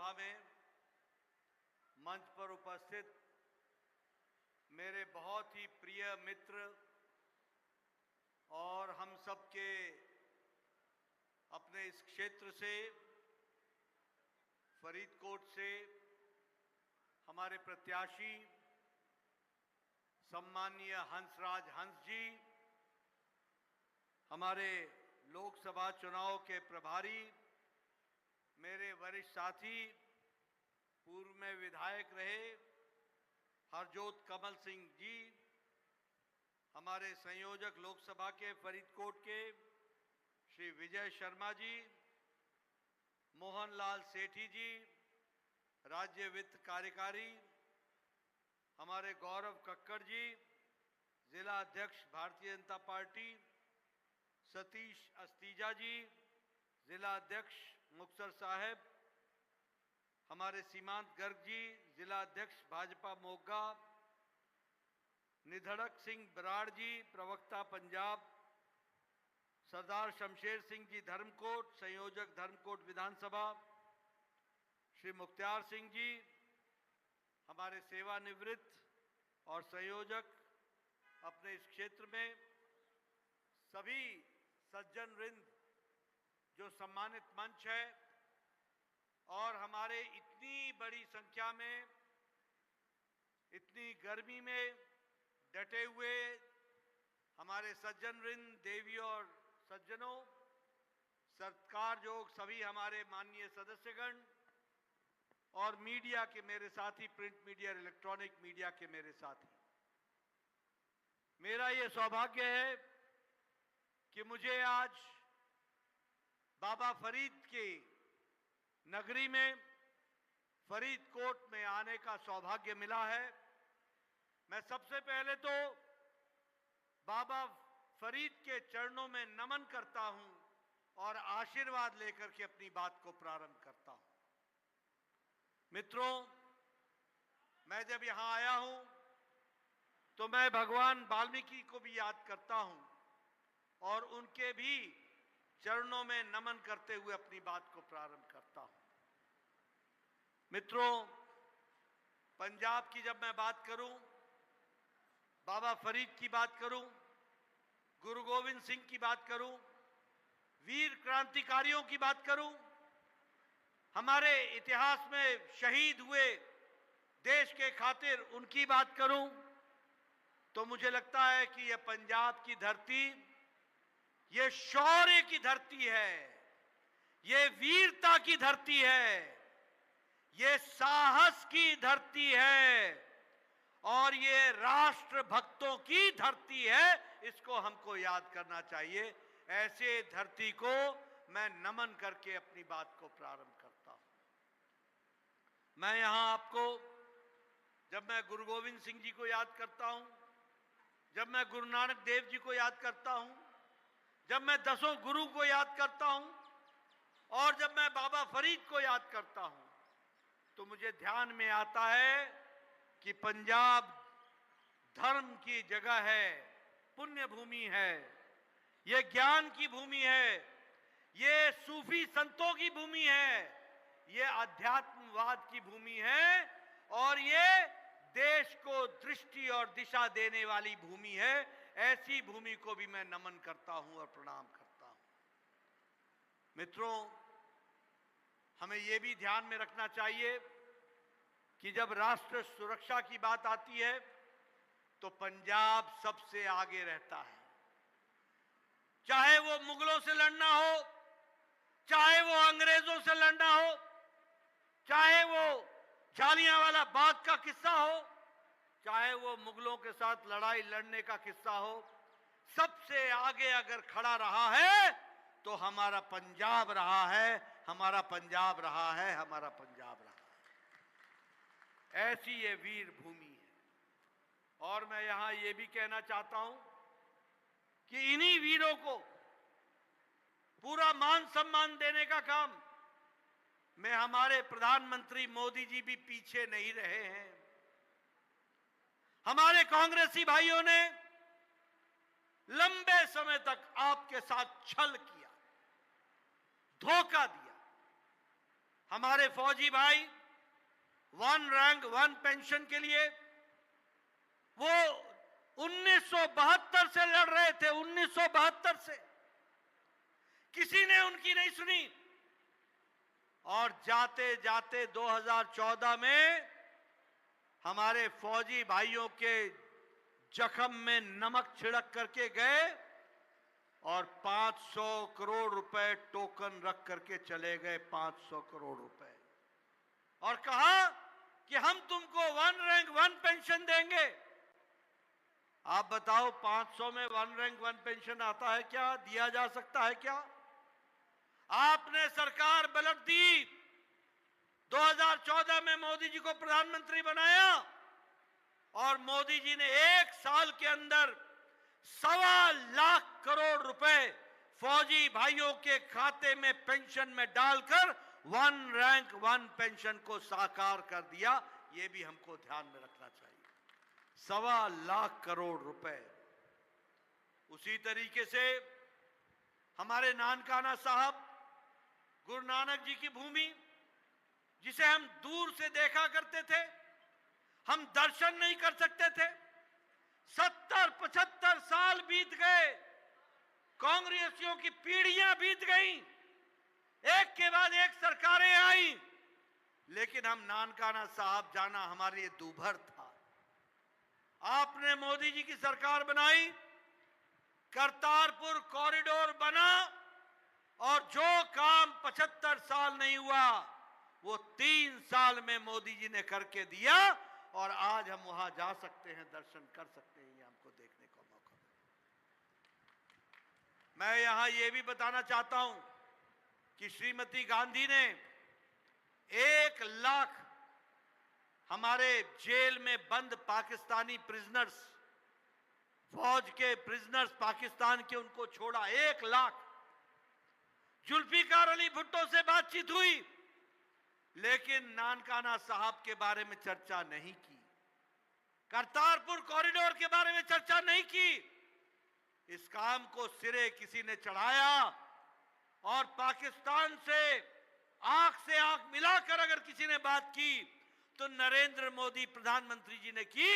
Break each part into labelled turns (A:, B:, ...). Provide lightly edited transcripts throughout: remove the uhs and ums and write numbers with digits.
A: सभा में मंच पर उपस्थित मेरे बहुत ही प्रिय मित्र और हम सबके अपने इस क्षेत्र से फरीदकोट से हमारे प्रत्याशी सम्माननीय हंसराज हंस जी, हमारे लोकसभा चुनाव के प्रभारी मेरे वरिष्ठ साथी, पूर्व में विधायक रहे हरजोत कमल सिंह जी, हमारे संयोजक लोकसभा के फरीदकोट के श्री विजय शर्मा जी, मोहनलाल सेठी जी, राज्य वित्त कार्यकारी हमारे गौरव कक्कड़ जी, जिला अध्यक्ष भारतीय जनता पार्टी सतीश अस्तीजा जी, जिला अध्यक्ष मुक्तसर साहब, हमारे सीमांत गर्ग जी, जिला अध्यक्ष भाजपा मोगा, निधड़क सिंह बराड़ जी, प्रवक्ता पंजाब, सरदार शमशेर सिंह जी धर्मकोट, संयोजक धर्मकोट विधानसभा, श्री मुख्तार सिंह जी, हमारे सेवानिवृत्त और संयोजक अपने इस क्षेत्र में, सभी सज्जन वृंद जो सम्मानित मंच है और हमारे इतनी बड़ी संख्या में, इतनी गर्मी में डटे हुए हमारे सज्जन वृंद, देवियों और सज्जनों, सत्कारयोग सभी हमारे माननीय सदस्यगण और मीडिया के मेरे साथी, प्रिंट मीडिया और इलेक्ट्रॉनिक मीडिया के मेरे साथी, मेरा ये सौभाग्य है कि मुझे आज बाबा फरीद की नगरी में फरीदकोट में आने का सौभाग्य मिला है। मैं सबसे पहले तो बाबा फरीद के चरणों में नमन करता हूं और आशीर्वाद लेकर के अपनी बात को प्रारंभ करता हूं। मित्रों, मैं जब यहां आया हूं तो मैं भगवान वाल्मीकि को भी याद करता हूं और उनके भी चरणों में नमन करते हुए अपनी बात को प्रारंभ करता हूं। मित्रों, पंजाब की जब मैं बात करूं, बाबा फरीद की बात करूं, गुरु गोविंद सिंह की बात करूं, वीर क्रांतिकारियों की बात करूं, हमारे इतिहास में शहीद हुए देश के खातिर उनकी बात करूं, तो मुझे लगता है कि यह पंजाब की धरती, ये शौर्य की धरती है, ये वीरता की धरती है, ये साहस की धरती है और ये राष्ट्र भक्तों की धरती है। इसको हमको याद करना चाहिए। ऐसे धरती को मैं नमन करके अपनी बात को प्रारंभ करता हूं। मैं यहां आपको, जब मैं गुरु गोविंद सिंह जी को याद करता हूं, जब मैं गुरु नानक देव जी को याद करता हूं, जब मैं दसों गुरु को याद करता हूं और जब मैं बाबा फरीद को याद करता हूं, तो मुझे ध्यान में आता है कि पंजाब धर्म की जगह है, पुण्य भूमि है, ये ज्ञान की भूमि है, ये सूफी संतों की भूमि है, ये अध्यात्मवाद की भूमि है और ये देश को दृष्टि और दिशा देने वाली भूमि है। ऐसी भूमि को भी मैं नमन करता हूं और प्रणाम करता हूं। मित्रों, हमें यह भी ध्यान में रखना चाहिए कि जब राष्ट्र सुरक्षा की बात आती है तो पंजाब सबसे आगे रहता है। चाहे वो मुगलों से लड़ना हो, चाहे वो अंग्रेजों से लड़ना हो, चाहे वो जालियांवाला बाग का किस्सा हो, चाहे वो मुगलों के साथ लड़ाई लड़ने का किस्सा हो, सबसे आगे अगर खड़ा रहा है तो हमारा पंजाब रहा है, हमारा पंजाब रहा है, हमारा पंजाब रहा है। ऐसी ये वीर भूमि है। और मैं यहां ये भी कहना चाहता हूं कि इन्हीं वीरों को पूरा मान सम्मान देने का काम में हमारे प्रधानमंत्री मोदी जी भी पीछे नहीं रहे हैं। हमारे कांग्रेसी भाइयों ने लंबे समय तक आपके साथ छल किया, धोखा दिया, हमारे फौजी भाई वन रैंक वन पेंशन के लिए वो 1972 से लड़ रहे थे, 1972 से किसी ने उनकी नहीं सुनी। और जाते जाते 2014 में हमारे फौजी भाइयों के जख्म में नमक छिड़क करके गए और 500 करोड़ रुपए टोकन रख करके चले गए, 500 करोड़ रुपए, और कहा कि हम तुमको वन रैंक वन पेंशन देंगे। आप बताओ 500 में वन रैंक वन पेंशन आता है क्या? दिया जा सकता है क्या? आपने सरकार पलट दी, 2014 में मोदी जी को प्रधानमंत्री बनाया और मोदी जी ने 1 साल के अंदर 1.25 लाख करोड़ रुपए फौजी भाइयों के खाते में पेंशन में डालकर वन रैंक वन पेंशन को साकार कर दिया। ये भी हमको ध्यान में रखना चाहिए, 1.25 लाख करोड़ रुपए। उसी तरीके से हमारे नानकाना साहब, गुरु नानक जी की भूमि, जिसे हम दूर से देखा करते थे, हम दर्शन नहीं कर सकते थे। 70-75 साल बीत गए, कांग्रेसियों की पीढ़ियां बीत गईं, एक के बाद एक सरकारें आई, लेकिन हम नानकाना साहब जाना हमारे लिए दूभर था। आपने मोदी जी की सरकार बनाई, करतारपुर कॉरिडोर बना और जो काम 75 साल नहीं हुआ वो 3 साल में मोदी जी ने करके दिया और आज हम वहां जा सकते हैं, दर्शन कर सकते हैं, ये हमको देखने को मौका मिला। मैं यहां ये भी बताना चाहता हूं कि श्रीमती गांधी ने 1 लाख हमारे जेल में बंद पाकिस्तानी प्रिजनर्स, फौज के प्रिजनर्स पाकिस्तान के, उनको छोड़ा 1 लाख। जुल्फिकार अली भुट्टो से बातचीत हुई, लेकिन नानकाना साहब के बारे में चर्चा नहीं की, करतारपुर कॉरिडोर के बारे में चर्चा नहीं की। इस काम को सिरे किसी ने चढ़ाया और पाकिस्तान से आंख मिलाकर अगर किसी ने बात की तो नरेंद्र मोदी प्रधानमंत्री जी ने की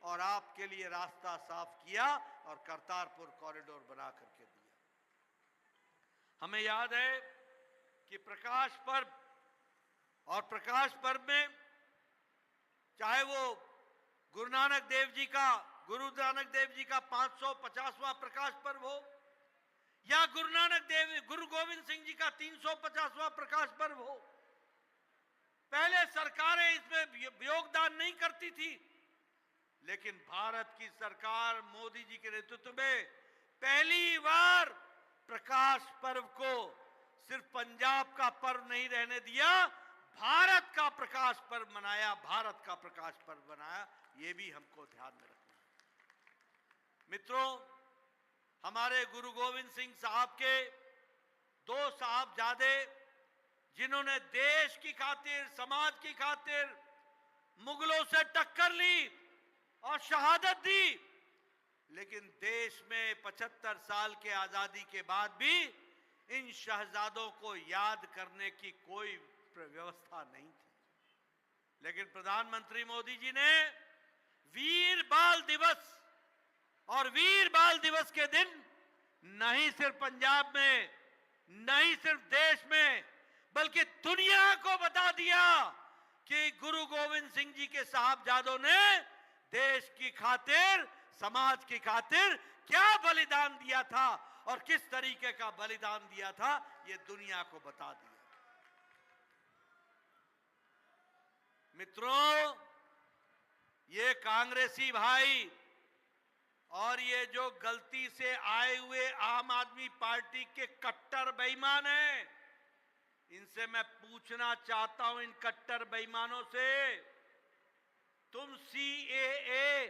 A: और आपके लिए रास्ता साफ किया और करतारपुर कॉरिडोर बना करके दिया। हमें याद है कि प्रकाश पर्व, और प्रकाश पर्व में चाहे वो गुरु नानक देव जी का 550वां प्रकाश पर्व हो या गुरु गोविंद सिंह जी का 350वां प्रकाश पर्व हो, पहले सरकारें इसमें योगदान नहीं करती थी, लेकिन भारत की सरकार मोदी जी के नेतृत्व में पहली बार प्रकाश पर्व को सिर्फ पंजाब का पर्व नहीं रहने दिया, भारत का प्रकाश पर्व मनाया, भारत का प्रकाश पर्व बनाया। ये भी हमको ध्यान में रखना है। मित्रों, हमारे गुरु गोविंद सिंह साहब के 2 साहबजादे, जिन्होंने देश की खातिर, समाज की खातिर मुगलों से टक्कर ली और शहादत दी, लेकिन देश में 75 साल के आजादी के बाद भी इन शहजादों को याद करने की कोई व्यवस्था नहीं थी। लेकिन प्रधानमंत्री मोदी जी ने वीर बाल दिवस, और वीर बाल दिवस के दिन नहीं सिर्फ पंजाब में, नहीं सिर्फ देश में, बल्कि दुनिया को बता दिया कि गुरु गोविंद सिंह जी के साहबजादों ने देश की खातिर, समाज की खातिर क्या बलिदान दिया था और किस तरीके का बलिदान दिया था, ये दुनिया को बता दिया। मित्रों, ये कांग्रेसी भाई और ये जो गलती से आए हुए आम आदमी पार्टी के कट्टर बेईमान हैं, इनसे मैं पूछना चाहता हूं, इन कट्टर बेईमानों से, तुम CAA,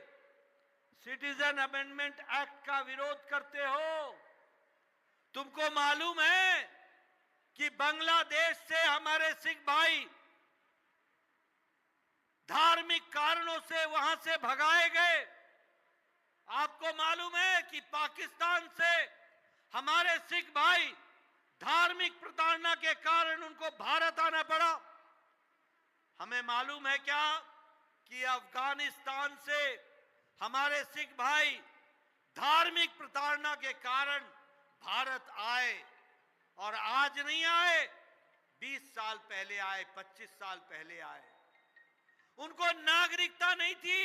A: सिटीजन अमेंडमेंट एक्ट का विरोध करते हो, तुमको मालूम है कि बांग्लादेश से हमारे सिख भाई धार्मिक कारणों से वहां से भगाए गए। आपको मालूम है कि पाकिस्तान से हमारे सिख भाई धार्मिक प्रताड़ना के कारण उनको भारत आना पड़ा। हमें मालूम है क्या कि अफगानिस्तान से हमारे सिख भाई धार्मिक प्रताड़ना के कारण भारत आए, और आज नहीं आए, 20 साल पहले आए, 25 साल पहले आए। उनको नागरिकता नहीं थी,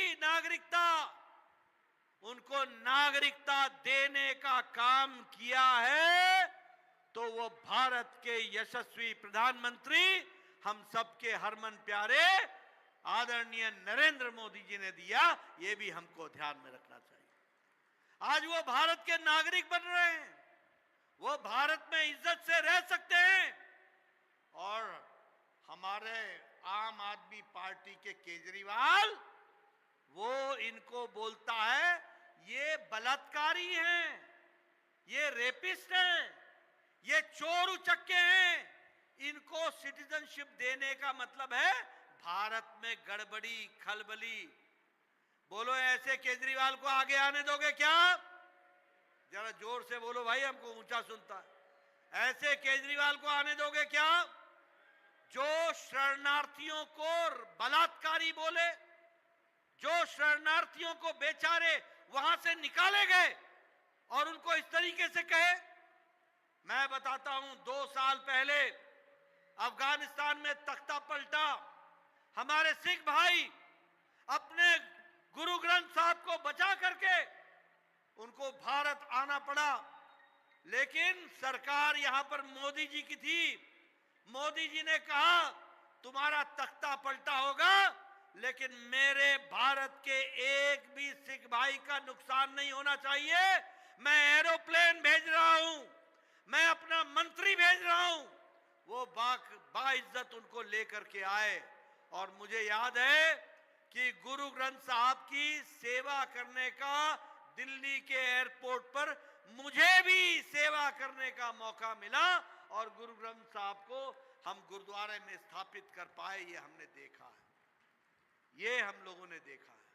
A: उनको नागरिकता देने का काम किया है तो वो भारत के यशस्वी प्रधानमंत्री, हम सबके हरमन प्यारे आदरणीय नरेंद्र मोदी जी ने दिया। ये भी हमको ध्यान में रखना चाहिए। आज वो भारत के नागरिक बन रहे हैं, वो भारत में इज्जत से रह सकते हैं। और हमारे आम आदमी पार्टी के केजरीवाल, वो इनको बोलता है ये बलात्कारी हैं, ये रेपिस्ट हैं, ये चोर उचक्के हैं। इनको सिटीजनशिप देने का मतलब है भारत में गड़बड़ी खलबली। बोलो, ऐसे केजरीवाल को आगे आने दोगे क्या? जरा जोर से बोलो भाई, हमको ऊंचा सुनता है। ऐसे केजरीवाल को आने दोगे क्या, जो शरणार्थियों को बलात्कारी बोले, जो शरणार्थियों को बेचारे वहां से निकाले गए और उनको इस तरीके से कहे? मैं बताता हूं, 2 साल पहले अफगानिस्तान में तख्ता पलटा। हमारे सिख भाई अपने गुरु ग्रंथ साहब को बचा करके उनको भारत आना पड़ा। लेकिन सरकार यहां पर मोदी जी की थी। मोदी जी ने कहा तुम्हारा तख्ता पलटा होगा, लेकिन मेरे भारत के एक भी सिख भाई का नुकसान नहीं होना चाहिए। मैं एरोप्लेन भेज रहा हूं, मैं अपना मंत्री भेज रहा हूं। वो बाइज्जत उनको लेकर के आए। और मुझे याद है कि गुरु ग्रंथ साहब की सेवा करने का दिल्ली के एयरपोर्ट पर मुझे भी सेवा करने का मौका मिला, और गुरु ग्रंथ साहब को हम गुरुद्वारे में स्थापित कर पाए। ये हमने देखा है, ये हम लोगों ने देखा है।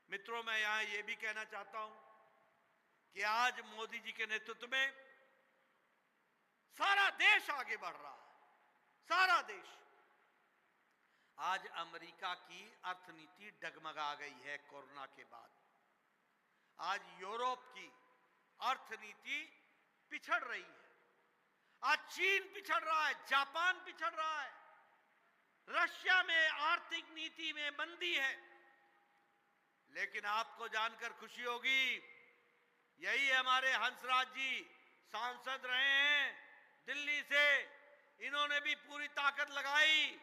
A: मित्रों, मैं यहां ये भी कहना चाहता हूं कि आज मोदी जी के नेतृत्व में सारा देश आगे बढ़ रहा है, सारा देश। आज अमेरिका की अर्थनीति डगमगा गई है कोरोना के बाद। आज यूरोप की अर्थनीति पिछड़ रही है। आज चीन पिछड़ रहा है, जापान पिछड़ रहा है, रशिया में आर्थिक नीति में मंदी है। लेकिन आपको जानकर खुशी होगी, यही हमारे हंसराज जी सांसद रहे हैं दिल्ली से, इन्होंने भी पूरी ताकत लगाई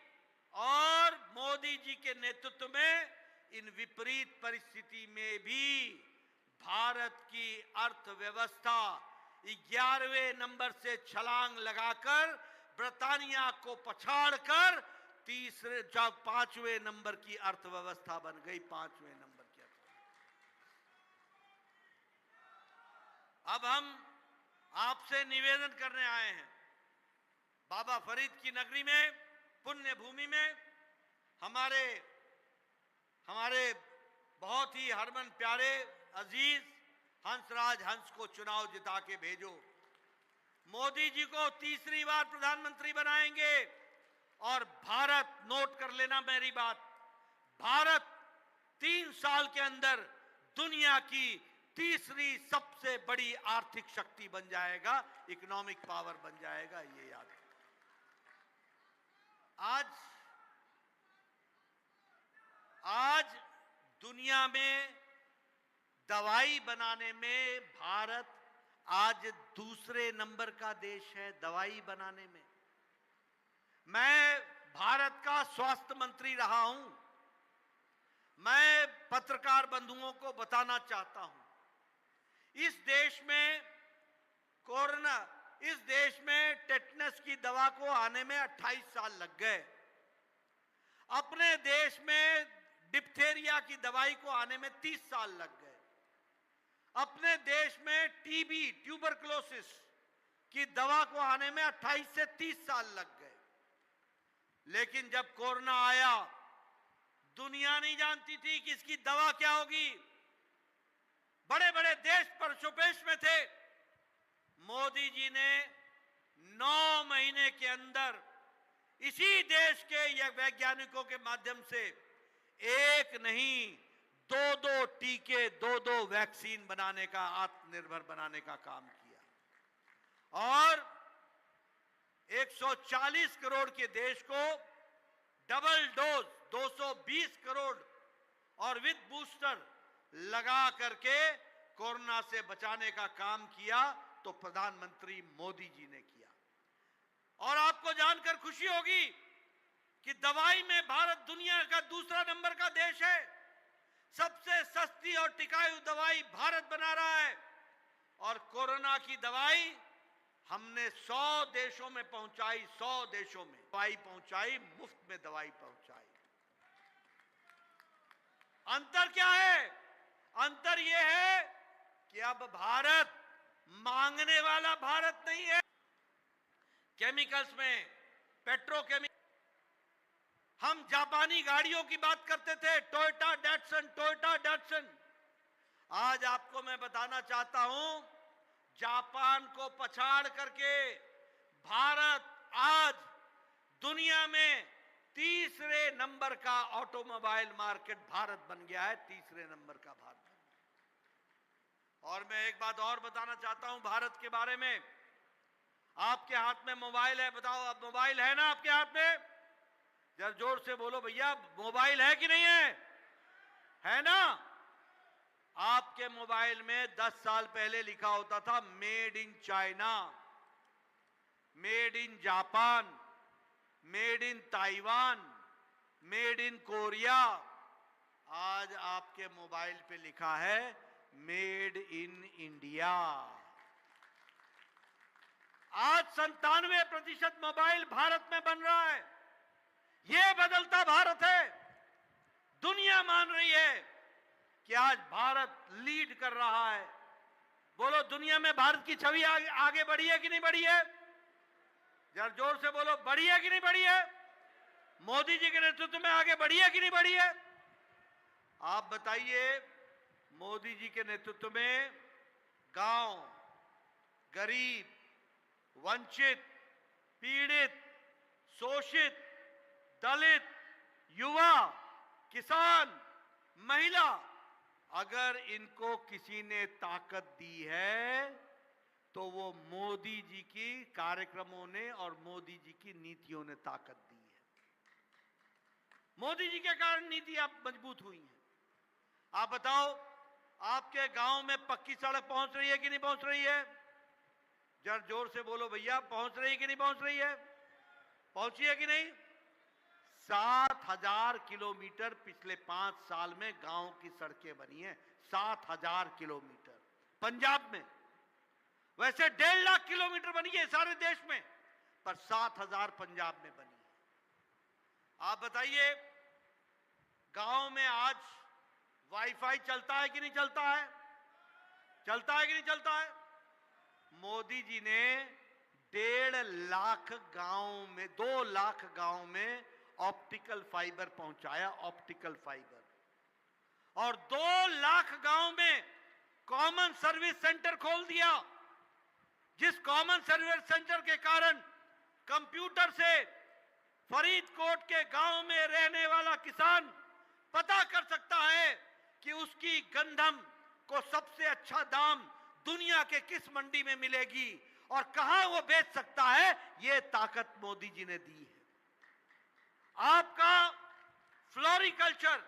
A: और मोदी जी के नेतृत्व में इन विपरीत परिस्थिति में भी भारत की अर्थव्यवस्था 11वें नंबर से छलांग लगाकर ब्रिटानिया को पछाड़कर 5वें नंबर की अर्थव्यवस्था बन गई। 5वें नंबर की अर्थव्यवस्था। अब हम आपसे निवेदन करने आए हैं, बाबा फरीद की नगरी में, पुण्य भूमि में हमारे बहुत ही हरमन प्यारे अजीज हंसराज हंस को चुनाव जिता के भेजो। मोदी जी को तीसरी बार प्रधानमंत्री बनाएंगे। और भारत, नोट कर लेना मेरी बात, भारत 3 साल के अंदर दुनिया की तीसरी सबसे बड़ी आर्थिक शक्ति बन जाएगा, इकोनॉमिक पावर बन जाएगा, ये याद रखना। आज दुनिया में दवाई बनाने में भारत आज दूसरे नंबर का देश है। दवाई बनाने में मैं भारत का स्वास्थ्य मंत्री रहा हूं। मैं पत्रकार बंधुओं को बताना चाहता हूं, इस देश में टेटनस की दवा को आने में 28 साल लग गए। अपने देश में डिप्थेरिया की दवाई को आने में 30 साल लग गए। अपने देश में टीबी, ट्यूबरकुलोसिस की दवा को आने में 28 से 30 साल लग गए। लेकिन जब कोरोना आया, दुनिया नहीं जानती थी कि इसकी दवा क्या होगी। बड़े बड़े देश परशुपेश में थे। मोदी जी ने 9 महीने के अंदर इसी देश के वैज्ञानिकों के माध्यम से एक नहीं, 2 टीके, 2 वैक्सीन बनाने का, आत्मनिर्भर बनाने का काम किया। और 140 करोड़ के देश को डबल डोज 220 करोड़ और विद बूस्टर लगा करके कोरोना से बचाने का काम किया, तो प्रधानमंत्री मोदी जी ने किया। और आपको जानकर खुशी होगी कि दवाई में भारत दुनिया का दूसरा नंबर का देश है। सबसे सस्ती और टिकाऊ दवाई भारत बना रहा है। और कोरोना की दवाई हमने 100 देशों में पहुंचाई, 100 देशों में दवाई पहुंचाई, मुफ्त में दवाई पहुंचाई। अंतर क्या है? अंतर यह है कि अब भारत मांगने वाला भारत नहीं है। केमिकल्स में, पेट्रोकेमिकल, हम जापानी गाड़ियों की बात करते थे, टोयोटा डैटसन। आज आपको मैं बताना चाहता हूं, जापान को पछाड़ करके भारत आज दुनिया में तीसरे नंबर का ऑटोमोबाइल मार्केट भारत बन गया है। तीसरे नंबर का भारत। और मैं एक बात और बताना चाहता हूं भारत के बारे में। आपके हाथ में मोबाइल है, बताओ, अब मोबाइल है ना आपके हाथ में? जरा जोर से बोलो भैया, मोबाइल है कि नहीं है? है ना? आपके मोबाइल में 10 साल पहले लिखा होता था made in China, made in Japan, made in Taiwan, made in Korea. आज आपके मोबाइल पे लिखा है मेड इन इंडिया। आज 97% मोबाइल भारत में बन रहा है। यह बदलता भारत है। दुनिया मान रही है कि आज भारत लीड कर रहा है। बोलो, दुनिया में भारत की छवि आगे बढ़ी है कि नहीं बढ़ी है? जरा जोर से बोलो, बढ़ी है कि नहीं बढ़ी है? मोदी जी के नेतृत्व में आगे बढ़ी है कि नहीं बढ़ी है? आप बताइए, मोदी जी के नेतृत्व में गांव, गरीब, वंचित, पीड़ित, शोषित, दलित, युवा, किसान, महिला, अगर इनको किसी ने ताकत दी है तो वो मोदी जी की कार्यक्रमों ने और मोदी जी की नीतियों ने ताकत दी है। मोदी जी के कारण नीतियां मजबूत हुई हैं। आप बताओ, आपके गांव में पक्की सड़क पहुंच रही है कि नहीं पहुंच रही है? जरा जोर से बोलो भैया, पहुंच रही है कि नहीं पहुंच रही है? पहुंची है कि नहीं? 7,000 किलोमीटर पिछले 5 साल में गांव की सड़कें बनी हैं। 7,000 किलोमीटर पंजाब में। वैसे 1.5 लाख किलोमीटर बनी है सारे देश में, पर 7,000 पंजाब में बनी है। आप बताइए, गांव में आज वाईफाई चलता है कि नहीं चलता है? चलता है कि नहीं चलता है? मोदी जी ने 1.5 लाख गांव में, 2 लाख गांव में ऑप्टिकल फाइबर पहुंचाया, ऑप्टिकल फाइबर। और 2 लाख गांव में कॉमन सर्विस सेंटर खोल दिया, जिस कॉमन सर्विस सेंटर के कारण कंप्यूटर से फरीदकोट के गांव में रहने वाला किसान पता कर सकता है कि उसकी गंदम को सबसे अच्छा दाम दुनिया के किस मंडी में मिलेगी और कहां वो बेच सकता है। ये ताकत मोदी जी ने दी है। आपका फ्लोरिकल्चर,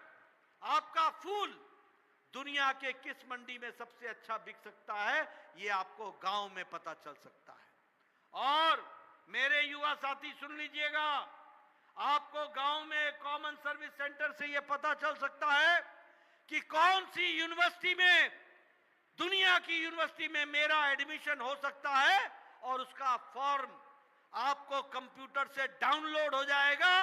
A: आपका फूल दुनिया के किस मंडी में सबसे अच्छा बिक सकता है, ये आपको गांव में पता चल सकता है। और मेरे युवा साथी सुन लीजिएगा, आपको गांव में कॉमन सर्विस सेंटर से यह पता चल सकता है कि कौन सी यूनिवर्सिटी में, दुनिया की यूनिवर्सिटी में मेरा एडमिशन हो सकता है, और उसका फॉर्म आपको कंप्यूटर से डाउनलोड हो जाएगा।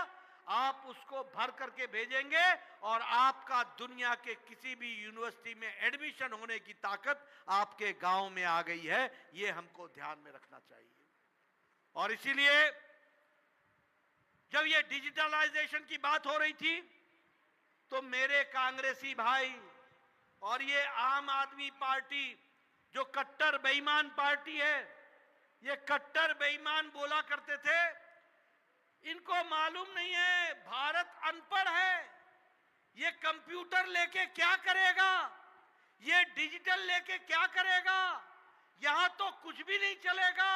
A: आप उसको भर करके भेजेंगे और आपका दुनिया के किसी भी यूनिवर्सिटी में एडमिशन होने की ताकत आपके गांव में आ गई है। यह हमको ध्यान में रखना चाहिए। और इसीलिए जब यह डिजिटलाइजेशन की बात हो रही थी, तो मेरे कांग्रेसी भाई और ये आम आदमी पार्टी, जो कट्टर बेईमान पार्टी है, ये कट्टर बेईमान बोला करते थे, इनको मालूम नहीं है भारत अनपढ़ है। ये कंप्यूटर लेके क्या करेगा, ये डिजिटल लेके क्या करेगा, यहां तो कुछ भी नहीं चलेगा।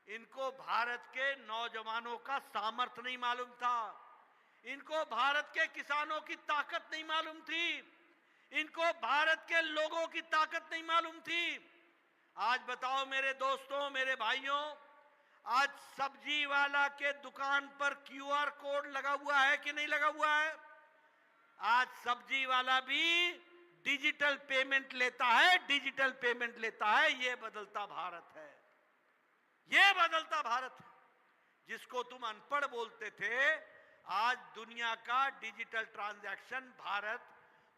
A: इनको भारत के नौजवानों का सामर्थ्य नहीं मालूम था, इनको भारत के किसानों की ताकत नहीं मालूम थी, इनको भारत के लोगों की ताकत नहीं मालूम थी। आज बताओ मेरे दोस्तों, मेरे भाइयों, आज सब्जी वाला के दुकान पर क्यूआर कोड लगा हुआ है कि नहीं लगा हुआ है? आज सब्जी वाला भी डिजिटल पेमेंट लेता है, डिजिटल पेमेंट लेता है। ये बदलता भारत है, ये बदलता भारत है। जिसको तुम अनपढ़ बोलते थे, आज दुनिया का डिजिटल ट्रांजैक्शन भारत,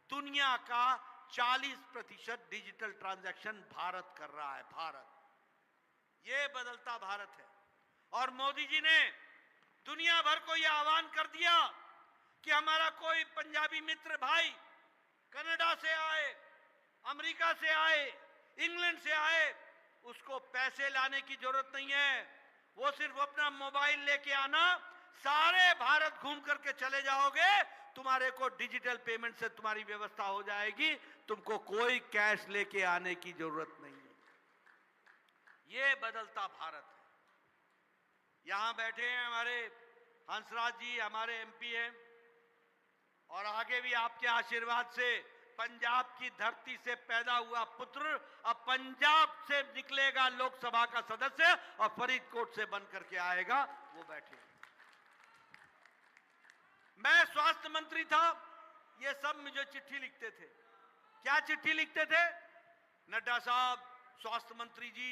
A: दुनिया का 40% डिजिटल ट्रांजैक्शन भारत कर रहा है। भारत, ये बदलता भारत है। और मोदी जी ने दुनिया भर को यह आह्वान कर दिया कि हमारा कोई पंजाबी मित्र भाई कनाडा से आए, अमेरिका से आए, इंग्लैंड से आए, उसको पैसे लाने की जरूरत नहीं है। वो सिर्फ अपना मोबाइल लेके आना, सारे भारत घूम करके चले जाओगे, तुम्हारे को डिजिटल पेमेंट से तुम्हारी व्यवस्था हो जाएगी, तुमको कोई कैश लेके आने की जरूरत नहीं है। ये बदलता भारत है। यहां बैठे हैं हमारे हंसराज जी, हमारे एमपी हैं, और आगे भी आपके आशीर्वाद से पंजाब की धरती से पैदा हुआ पुत्र अब पंजाब से निकलेगा लोकसभा का सदस्य और फरीदकोट से बनकर के आएगा, वो बैठे। मैं स्वास्थ्य मंत्री था, ये सब मुझे चिट्ठी लिखते थे। क्या चिट्ठी लिखते थे? नड्डा साहब, स्वास्थ्य मंत्री जी,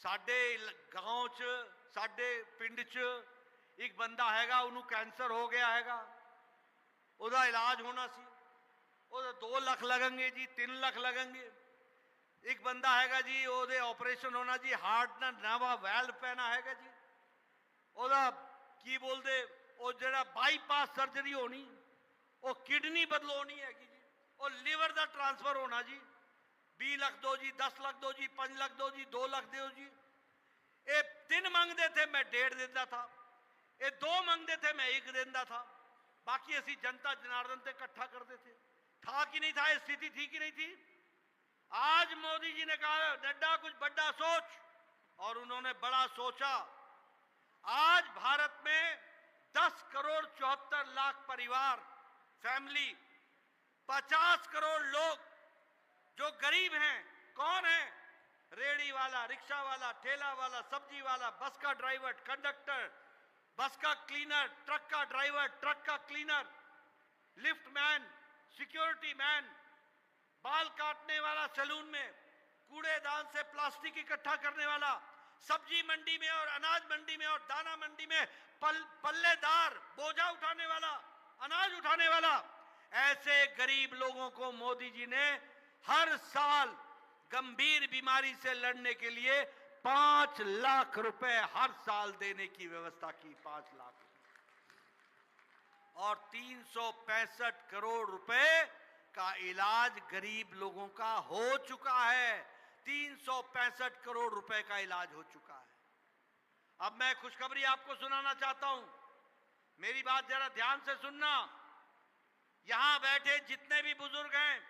A: साडे गांव च, साडे पिंड च एक बंदा हैगा, उन्होंने कैंसर हो गया हैगा, ਉਹਦਾ इलाज होना सी, ਉਹਦੇ 2 ਲੱਖ लगेंगे जी, 3 ਲੱਖ लगेंगे। एक बंदा हैगा जी, ਉਹਦੇ ऑपरेशन होना जी, हार्ट ना नवा वैल्व पैना हैगा जी, ਉਹਦਾ की बोलते, ਉਹ ਜਿਹੜਾ बाईपास सर्जरी होनी, ਉਹ किडनी बदलानी हैगी जी, ਉਹ लिवर का ट्रांसफर होना जी, 20 ਲੱਖ दो जी, 10 ਲੱਖ दो जी, 5 ਲੱਖ दो जी, 2 ਲੱਖ दो जी। ये 3 मंगते थे, मैं 1.5 देता था, ये 2 मंगते थे, मैं 1 देता था, बाकी ऐसी जनता जनार्दन से इकट्ठा करते थे। था कि नहीं था? स्थिति थी कि नहीं थी? आज मोदी जी ने कहा नड्डा कुछ बड़ा सोच, और उन्होंने बड़ा सोचा। आज भारत में 10 करोड़ 74 लाख परिवार, फैमिली, 50 करोड़ लोग जो गरीब हैं। कौन है? रेड़ी वाला, रिक्शा वाला, ठेला वाला, सब्जी वाला, बस का ड्राइवर, कंडक्टर, बस का क्लीनर, ट्रक का ड्राइवर, ट्रक का cleaner, lift man, security man, बाल काटने वाला सैलून में, कूड़ेदान से प्लास्टिक इकट्ठा करने वाला, सब्जी मंडी में और अनाज मंडी में और दाना मंडी में पल्लेदार बोझा उठाने वाला, अनाज उठाने वाला, ऐसे गरीब लोगों को मोदी जी ने हर साल गंभीर बीमारी से लड़ने के लिए 5 लाख रुपए हर साल देने की व्यवस्था की। 5 लाख और 365 करोड़ रुपए का इलाज गरीब लोगों का हो चुका है। 365 करोड़ रुपए का इलाज हो चुका है। अब मैं खुशखबरी आपको सुनाना चाहता हूं, मेरी बात जरा ध्यान से सुनना। यहां बैठे जितने भी बुजुर्ग हैं,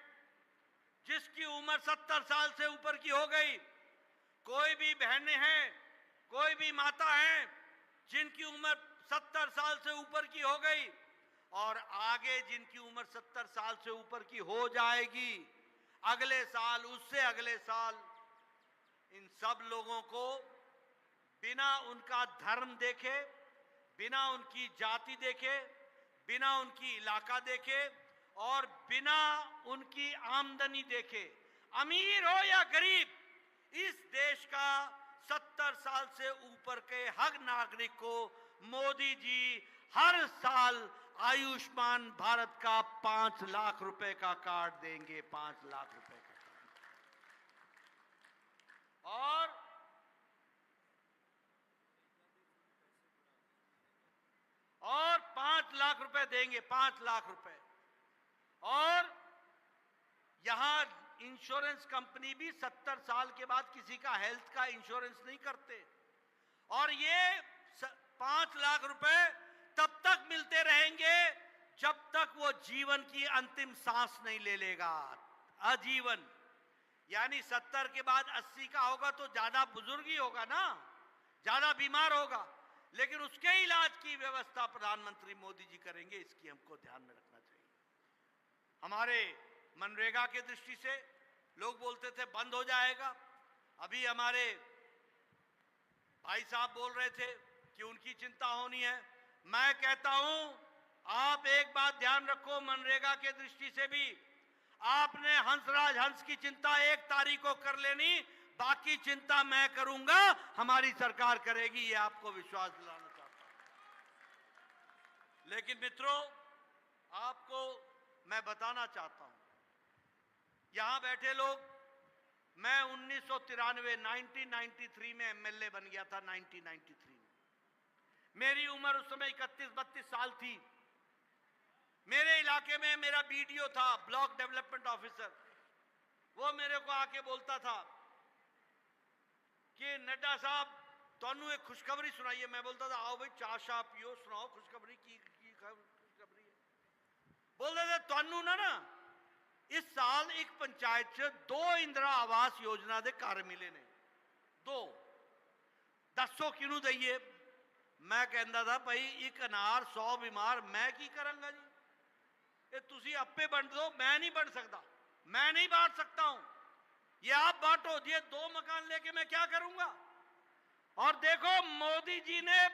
A: जिसकी उम्र 70 साल से ऊपर की हो गई, कोई भी बहनें हैं, कोई भी माता हैं जिनकी उम्र 70 साल से ऊपर की हो गई और आगे जिनकी उम्र 70 साल से ऊपर की हो जाएगी, अगले साल, उससे अगले साल, इन सब लोगों को बिना उनका धर्म देखे, बिना उनकी जाति देखे, बिना उनकी इलाका देखे और बिना उनकी आमदनी देखे, अमीर हो या गरीब, इस देश का 70 साल से ऊपर के हर नागरिक को मोदी जी हर साल आयुष्मान भारत का 5 लाख रुपए का कार्ड देंगे। 5 लाख रुपए का और 5 लाख रुपए देंगे। 5 लाख रुपए। और यहां इंश्योरेंस कंपनी भी 70 साल के बाद किसी का हेल्थ का इंश्योरेंस नहीं करते, और ये 5 लाख रुपए तब तक मिलते रहेंगे जब तक वो जीवन की अंतिम सांस नहीं ले लेगा, आजीवन। यानी 70 के बाद 80 का होगा तो ज्यादा बुजुर्ग ही होगा ना, ज्यादा बीमार होगा, लेकिन उसके इलाज की व्यवस्था प्रधानमंत्री मोदी जी करेंगे, इसकी हमको ध्यान में रखना चाहिए। हमारे मनरेगा के दृष्टि से लोग बोलते थे बंद हो जाएगा, अभी हमारे भाई साहब बोल रहे थे कि उनकी चिंता होनी है। मैं कहता हूं, आप एक बात ध्यान रखो, मनरेगा के दृष्टि से भी आपने हंसराज हंस की चिंता 1 तारीख को कर लेनी, बाकी चिंता मैं करूंगा, हमारी सरकार करेगी, ये आपको विश्वास दिलाना चाहता हूं। लेकिन मित्रों, आपको मैं बताना चाहता हूं, यहां बैठे लोग, मैं 1993 में एमएलए बन गया था। 1993 में मेरी उम्र उस समय 31-32 साल थी। मेरे इलाके में मेरा बीडीओ था, ब्लॉक डेवलपमेंट ऑफिसर, वो मेरे को आके बोलता था कि नड्डा साहब तुहानू एक खुशखबरी सुनाइए। मैं बोलता था आओ भाई चाह शाह पियो, सुनाओ खुशखबरी की खुशखबरी है। बोलते थे तुहानू ना इस साल एक पंचायत च 2 इंदिरा आवास योजना के घर मिले ने, 2, दसो किनू दईए। मैं कहता था भाई एक अनार 100 बीमार, मैं की करांगा जी, ये तुसी आपे बंट दो, मैं नहीं बंट सकता, मैं नहीं बांट सकता हूं, ये आप बांटो। ये 2 मकान लेके मैं क्या करूंगा? और देखो मोदी जी ने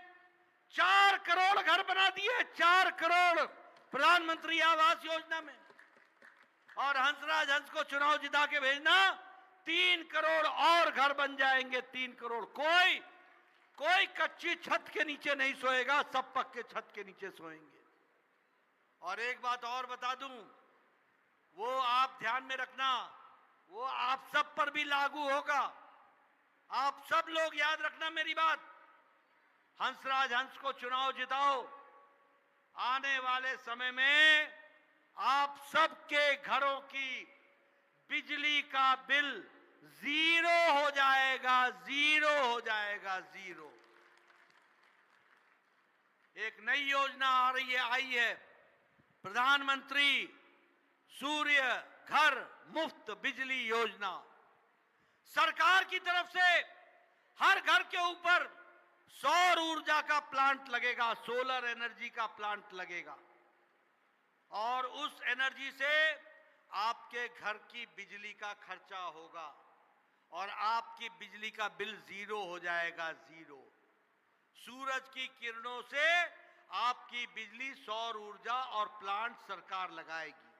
A: 4 करोड़ घर बना दिए, 4 करोड़ प्रधानमंत्री आवास योजना में। और हंसराज हंस को चुनाव जिता के भेजना, 3 करोड़ और घर बन जाएंगे, 3 करोड़। कोई कच्ची छत के नीचे नहीं सोएगा, सब पक्के छत के नीचे सोएंगे। और एक बात और बता दूं, वो आप ध्यान में रखना, वो आप सब पर भी लागू होगा। आप सब लोग याद रखना मेरी बात, हंसराज हंस को चुनाव जिताओ, आने वाले समय में आप सबके घरों की बिजली का बिल 0 हो जाएगा, 0 हो जाएगा, 0। एक नई योजना आई है, प्रधानमंत्री सूर्य घर मुफ्त बिजली योजना। सरकार की तरफ से हर घर के ऊपर सौर ऊर्जा का प्लांट लगेगा, सोलर एनर्जी का प्लांट लगेगा, और उस एनर्जी से आपके घर की बिजली का खर्चा होगा और आपकी बिजली का बिल 0 हो जाएगा, 0। सूरज की किरणों से आपकी बिजली, सौर ऊर्जा और प्लांट सरकार लगाएगी,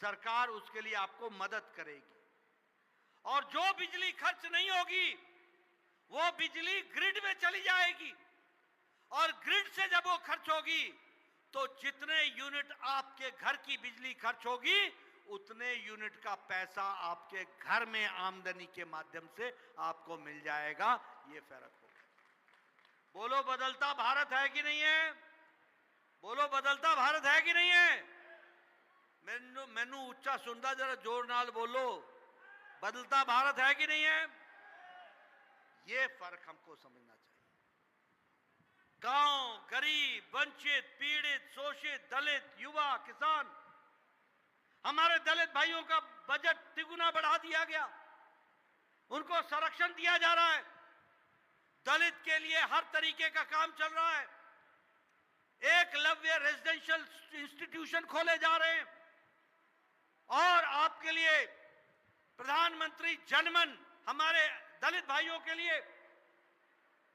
A: सरकार उसके लिए आपको मदद करेगी। और जो बिजली खर्च नहीं होगी वो बिजली ग्रिड में चली जाएगी, और ग्रिड से जब वो खर्च होगी तो जितने यूनिट आपके घर की बिजली खर्च होगी उतने यूनिट का पैसा आपके घर में आमदनी के माध्यम से आपको मिल जाएगा। ये फर्क होगा। बोलो बदलता भारत है कि नहीं है? बोलो बदलता भारत है कि नहीं है? मैनू उच्चा सुनता, जरा जोर नाल बोलो, बदलता भारत है कि नहीं है? ये फर्क हमको समझना चाहिए। गांव, गरीब, वंचित, पीड़ित, शोषित, दलित, युवा, किसान, हमारे दलित भाइयों का बजट तिगुना बढ़ा दिया गया, उनको संरक्षण दिया जा रहा है, दलित के लिए हर तरीके का काम चल रहा है, एकलव्य रेजिडेंशियल इंस्टीट्यूशन खोले जा रहे हैं, और आपके लिए प्रधानमंत्री जनमन, हमारे दलित भाइयों के लिए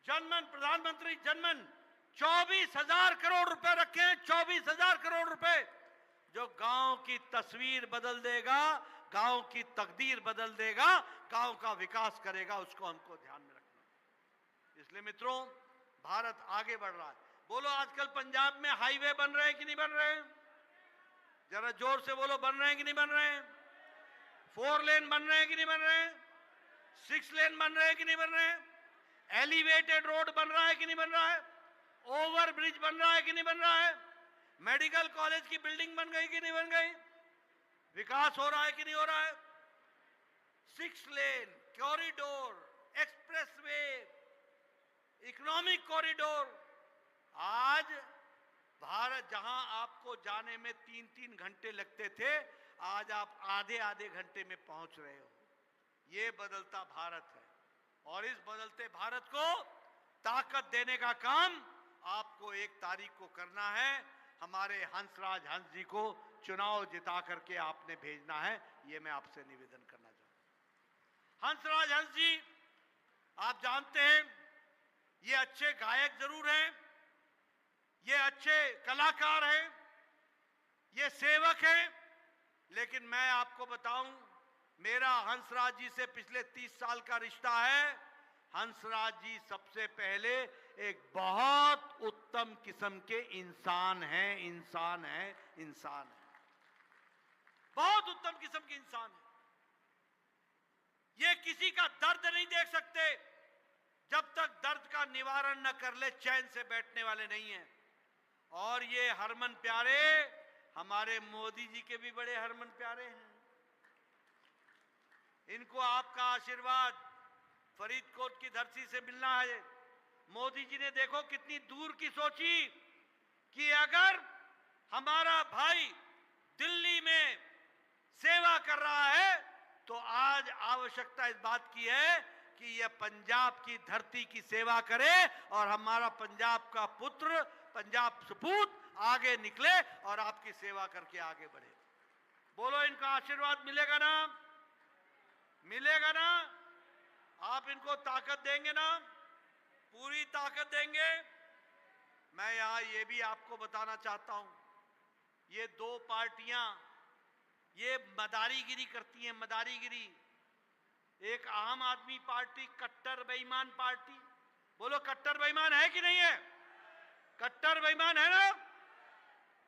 A: जनमन, प्रधानमंत्री जनमन 24,000 करोड़ रुपए रखे हैं, 24,000 करोड़ रुपए, जो गांव की तस्वीर बदल देगा, गांव की तकदीर बदल देगा, गांव का विकास करेगा। उसको हमको ध्यान में रखना है। इसलिए मित्रों, भारत आगे बढ़ रहा है। बोलो आजकल पंजाब में हाईवे बन रहे हैं कि नहीं बन रहे हैं? जरा जोर से बोलो, बन रहे हैं कि नहीं बन रहे हैं? 4 लेन बन रहे हैं कि नहीं बन रहे हैं? 6 लेन बन रहे हैं कि नहीं बन रहे हैं? एलिवेटेड रोड बन रहा है कि नहीं बन रहा है? ओवर ब्रिज बन रहा है कि नहीं बन रहा है? मेडिकल कॉलेज की बिल्डिंग बन गई कि नहीं बन गई? विकास हो रहा है कि नहीं हो रहा है? 6 लेन कॉरिडोर, एक्सप्रेसवे, इकोनॉमिक कॉरिडोर। आज भारत जहां आपको जाने में 3-3 घंटे लगते थे, आज आप आधे घंटे में पहुंच रहे हो। ये बदलता भारत है और इस बदलते भारत को ताकत देने का काम आपको 1 तारीख को करना है। हमारे हंसराज हंस जी को चुनाव जिता करके आपने भेजना है, ये मैं आपसे निवेदन करना चाहता हूं। हंसराज हंस जी, आप जानते हैं ये अच्छे गायक जरूर हैं, ये अच्छे कलाकार हैं, ये सेवक हैं, लेकिन मैं आपको बताऊं, मेरा हंसराज जी से पिछले 30 साल का रिश्ता है। हंसराज जी सबसे पहले एक बहुत उत्तम किस्म के इंसान हैं, बहुत उत्तम किस्म के इंसान हैं। ये किसी का दर्द नहीं देख सकते, जब तक दर्द का निवारण न कर ले चैन से बैठने वाले नहीं हैं। और ये हरमन प्यारे हमारे मोदी जी के भी बड़े हरमन प्यारे हैं। इनको आपका आशीर्वाद फरीदकोट की धरती से मिलना है। मोदी जी ने देखो कितनी दूर की सोची कि अगर हमारा भाई दिल्ली में सेवा कर रहा है तो आज आवश्यकता इस बात की है कि यह पंजाब की धरती की सेवा करे और हमारा पंजाब का पुत्र, पंजाब सपूत आगे निकले और आपकी सेवा करके आगे बढ़े। बोलो, इनका आशीर्वाद मिलेगा ना? मिलेगा ना? आप इनको ताकत देंगे ना? पूरी ताकत देंगे। मैं यहां ये भी आपको बताना चाहता हूं, ये 2 पार्टियां ये मदारीगिरी करती हैं, मदारीगिरी। एक आम आदमी पार्टी कट्टर बेईमान पार्टी। बोलो, कट्टर बेईमान है कि नहीं है? कट्टर बेईमान है ना?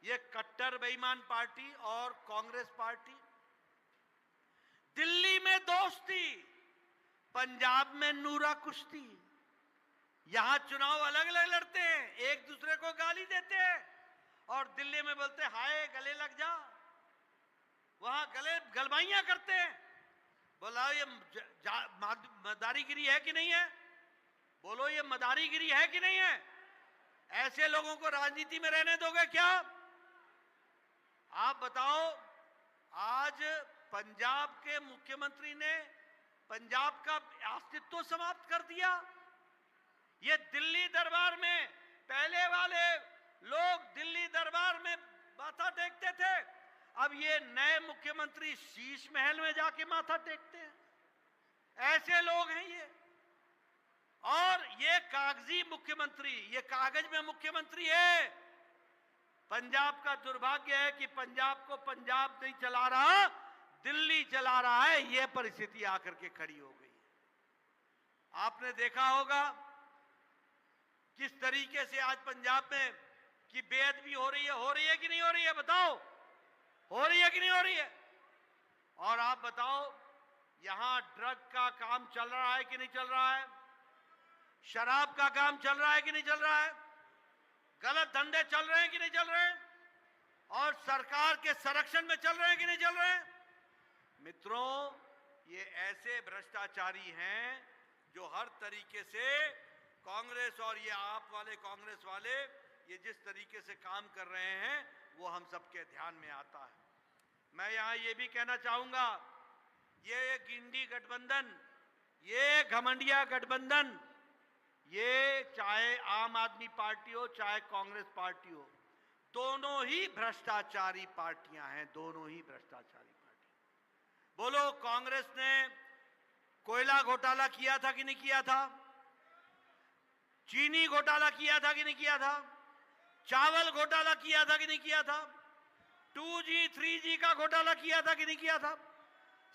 A: ये कट्टर बेईमान पार्टी और कांग्रेस पार्टी दिल्ली में दोस्ती, पंजाब में नूरा कुश्ती। यहां चुनाव अलग अलग लड़ते हैं, एक दूसरे को गाली देते हैं और दिल्ली में बोलते हाय गले लग जा, वहां गले गलमाइयां करते हैं। बोला, ये मदारीगिरी है कि नहीं है? बोलो, ये मदारीगिरी है कि नहीं है? ऐसे लोगों को राजनीति में रहने दोगे क्या? आप बताओ। आज पंजाब के मुख्यमंत्री ने पंजाब का अस्तित्व समाप्त कर दिया। ये दिल्ली दरबार में पहले वाले लोग दिल्ली दरबार में माथा टेकते थे, अब ये नए मुख्यमंत्री शीश महल में जाके माथा टेकते हैं। ऐसे लोग हैं ये। और ये कागजी मुख्यमंत्री, ये कागज में मुख्यमंत्री है। पंजाब का दुर्भाग्य है कि पंजाब को पंजाब नहीं चला रहा, दिल्ली चला रहा है। ये परिस्थिति आकर के खड़ी हो गई। आपने देखा होगा किस तरीके से आज पंजाब में की बेअदबी हो रही है कि नहीं हो रही है? बताओ, हो रही है कि नहीं हो रही है? और आप बताओ, यहां ड्रग का काम चल रहा है कि नहीं चल रहा है? शराब का काम चल रहा है कि नहीं चल रहा है? गलत धंधे चल रहे हैं कि नहीं चल रहे हैं? और सरकार के संरक्षण में चल रहे हैं कि नहीं चल रहे हैं? मित्रों, ये ऐसे भ्रष्टाचारी हैं जो हर तरीके से कांग्रेस और ये आप वाले कांग्रेस वाले ये जिस तरीके से काम कर रहे हैं वो हम सबके ध्यान में आता है। मैं यहां ये भी कहना चाहूंगा, ये गिंडी गठबंधन, ये घमंडिया गठबंधन, ये चाहे आम आदमी पार्टी हो चाहे कांग्रेस पार्टी हो, दोनों ही भ्रष्टाचारी पार्टियां हैं, दोनों ही भ्रष्टाचारी पार्टी। बोलो, कांग्रेस ने कोयला घोटाला किया था कि नहीं किया था? चीनी घोटाला किया था कि नहीं किया था? चावल घोटाला किया था कि नहीं किया था? 2G 3G का घोटाला किया था कि नहीं किया था?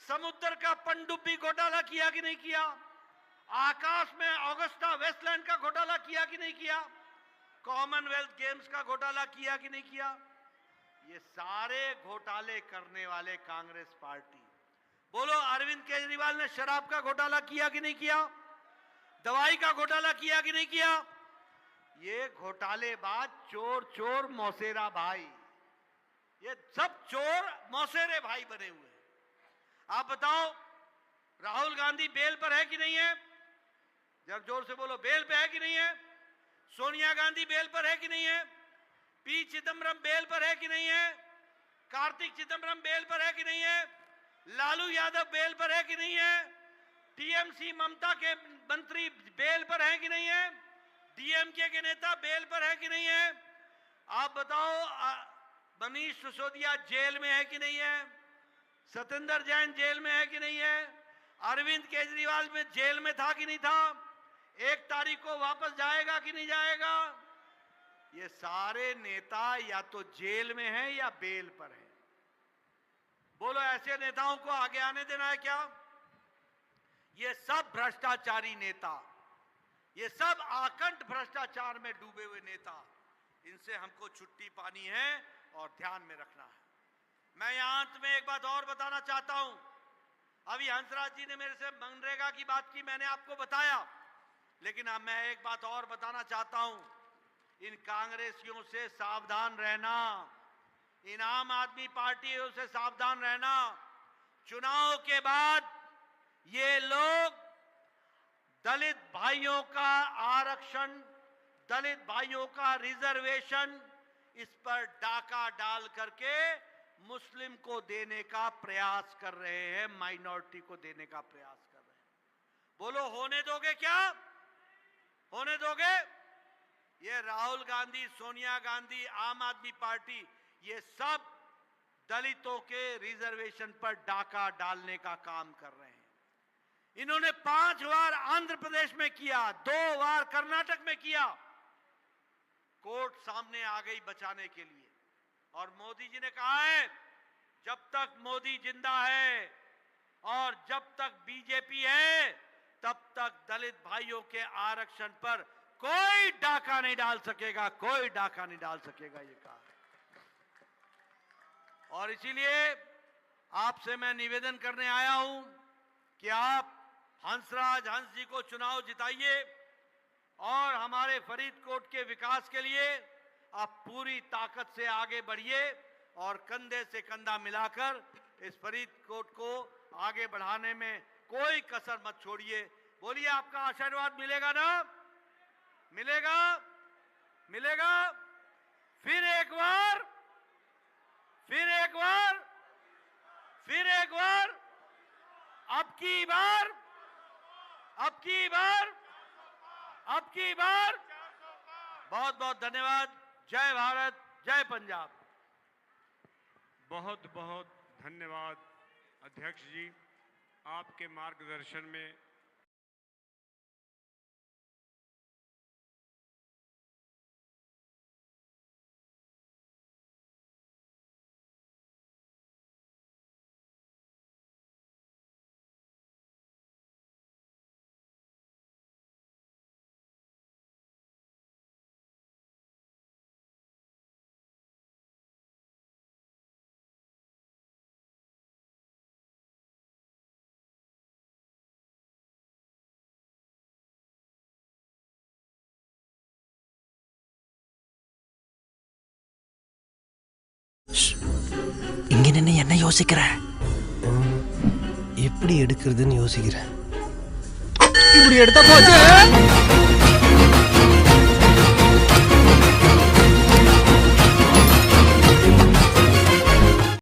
A: समुद्र का पनडुब्बी घोटाला किया कि नहीं किया? आकाश में ऑगस्टा वेस्टलैंड का घोटाला किया कि नहीं किया? कॉमनवेल्थ गेम्स का घोटाला किया कि नहीं किया? ये सारे घोटाले करने वाले कांग्रेस पार्टी। बोलो, अरविंद केजरीवाल ने शराब का घोटाला किया कि नहीं किया? दवाई का घोटाला किया कि नहीं किया? ये घोटालेबाज चोर चोर मौसेरा भाई, ये सब चोर मौसेरे भाई बने हुए हैं। आप बताओ, राहुल गांधी बेल पर है कि नहीं है? जब जोर से बोलो, बेल पे है कि नहीं है? सोनिया गांधी बेल पर है कि नहीं है? पी चिदम्बरम बेल पर है कि नहीं है? कार्तिक चिदम्बरम बेल पर है कि नहीं है? लालू यादव बेल पर है कि नहीं है? टीएमसी ममता के मंत्री बेल पर है कि नहीं है? डीएमके के नेता बेल पर है कि नहीं है? आप बताओ, मनीष सिसोदिया जेल में है कि नहीं है? सत्येंद्र जैन जेल में है कि नहीं है? अरविंद केजरीवाल में जेल में था कि नहीं था? 1 तारीख को वापस जाएगा कि नहीं जाएगा? ये सारे नेता या तो जेल में हैं या बेल पर हैं। बोलो, ऐसे नेताओं को आगे आने देना है क्या? ये सब भ्रष्टाचारी नेता, ये सब आकंठ भ्रष्टाचार में डूबे हुए नेता, इनसे हमको छुट्टी पानी है और ध्यान में रखना है। मैं यहां अंत में एक बात और बताना चाहता हूं। अभी हंसराज जी ने मेरे से मनरेगा की बात की, मैंने आपको बताया, लेकिन अब मैं एक बात और बताना चाहता हूं। इन कांग्रेसियों से सावधान रहना, इन आम आदमी पार्टियों से सावधान रहना। चुनाव के बाद ये लोग दलित भाइयों का आरक्षण, दलित भाइयों का रिजर्वेशन, इस पर डाका डाल करके मुस्लिम को देने का प्रयास कर रहे हैं, माइनॉरिटी को देने का प्रयास कर रहे हैं। बोलो, होने दोगे क्या? होने दोगे? ये राहुल गांधी, सोनिया गांधी, आम आदमी पार्टी, ये सब दलितों के रिजर्वेशन पर डाका डालने का काम कर रहे हैं। इन्होंने 5 बार आंध्र प्रदेश में किया, 2 बार कर्नाटक में किया। कोर्ट सामने आ गई बचाने के लिए, और मोदी जी ने कहा है, जब तक मोदी जिंदा है और जब तक बीजेपी है, तब तक दलित भाइयों के आरक्षण पर कोई डाका नहीं डाल सकेगा, कोई डाका नहीं डाल सकेगा, ये कहा। और इसीलिए आपसे मैं निवेदन करने आया हूं कि आप हंसराज हंस जी को चुनाव जिताइए और हमारे फरीदकोट के विकास के लिए आप पूरी ताकत से आगे बढ़िए और कंधे से कंधा मिलाकर इस फरीदकोट को आगे बढ़ाने में कोई कसर मत छोड़िए। बोलिए, आपका आशीर्वाद मिलेगा ना? मिलेगा? मिलेगा? फिर एक बार, फिर एक बार, फिर एक बार, अब की बार, अब की बार, अब की बार। बहुत बहुत धन्यवाद। जय भारत, जय पंजाब।
B: बहुत बहुत धन्यवाद अध्यक्ष जी, आपके मार्गदर्शन में
C: இங்க நின்னு என்ன யோசிக்கிற?
D: எப்படி எடுக்கிறதுன்னு யோசிக்கிறேன்.
C: இப்படி எடுத்தா போச்சு.